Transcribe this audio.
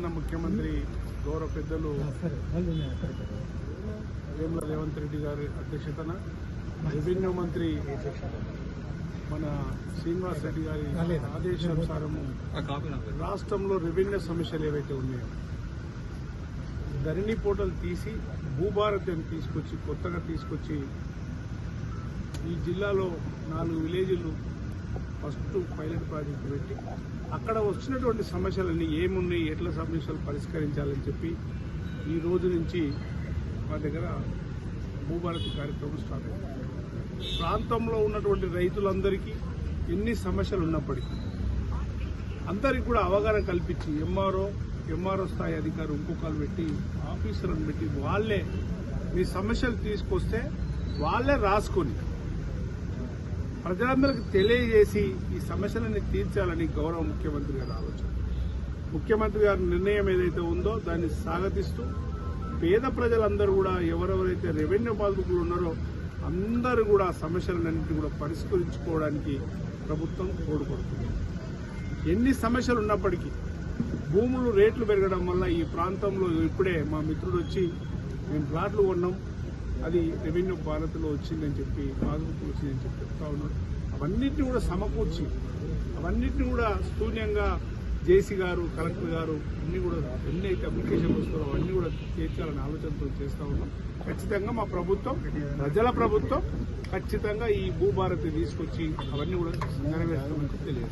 తెలంగాణ ముఖ్యమంత్రి గౌరవ పెద్దలు వేముల రేవంత్ రెడ్డి గారి అధ్యక్షతన రెవెన్యూ మంత్రి మన శ్రీనివాస్ రెడ్డి గారి ఆదేశానుసారము రాష్ట్రంలో రెవెన్యూ సమస్యలు ఏవైతే ఉన్నాయో ధరణి పోర్టల్ తీసి భూభారతి అని కొత్తగా తీసుకొచ్చి ఈ జిల్లాలో 4 విలేజ్లు ఫస్ట్ పైలట్ ప్రాజెక్టు పెట్టి అక్కడ వచ్చినటువంటి సమస్యలన్నీ ఏమున్నాయి, ఎట్లా సమస్యలు పరిష్కరించాలని చెప్పి ఈ రోజు నుంచి మా దగ్గర భూభారతి కార్యక్రమం స్టార్ట్ అయింది. ప్రాంతంలో ఉన్నటువంటి రైతులందరికీ ఎన్ని సమస్యలు ఉన్నప్పటికీ అందరికీ కూడా అవగాహన కల్పించి ఎంఆర్ఓ స్థాయి అధికారి ఇంకొకరు పెట్టి ఆఫీసర్లను పెట్టి వాళ్ళే మీ సమస్యలు తీసుకొస్తే వాళ్ళే రాసుకొని ప్రజలందరికీ తెలియజేసి ఈ సమస్యలని తీర్చాలని గౌరవ ముఖ్యమంత్రి గారి ఆలోచన. ముఖ్యమంత్రి గారి నిర్ణయం ఏదైతే ఉందో దాన్ని స్వాగతిస్తూ పేద ప్రజలందరూ కూడా ఎవరెవరైతే రెవెన్యూ బాధితులు ఉన్నారో అందరూ కూడా సమస్యలన్నింటినీ కూడా పరిష్కరించుకోవడానికి ప్రభుత్వం తోడ్పడుతుంది. ఎన్ని సమస్యలు ఉన్నప్పటికీ భూములు రేట్లు పెరగడం వల్ల ఈ ప్రాంతంలో ఇప్పుడే మా మిత్రుడు వచ్చి మేము ప్లాట్లు కొన్నాం, అది రెవెన్యూ భారత్లో వచ్చిందని చెప్పి బాధితులకు వచ్చిందని చెప్పి చెప్తా ఉన్నాడు. అవన్నింటినీ కూడా సమకూర్చి అవన్నింటినీ కూడా శూన్యంగా జేసీ గారు కలెక్టర్ గారు అన్ని కూడా ఎన్ని అయితే అప్లికేషన్లు వస్తారో అవన్నీ కూడా తీర్చాలని ఆలోచనతో చేస్తూ ఉన్నాం. ఖచ్చితంగా మా ప్రభుత్వం ప్రజల ప్రభుత్వం ఖచ్చితంగా ఈ భూభారతి తీసుకొచ్చి అవన్నీ కూడా నెరవేర్చాలని తెలియజేస్తాం.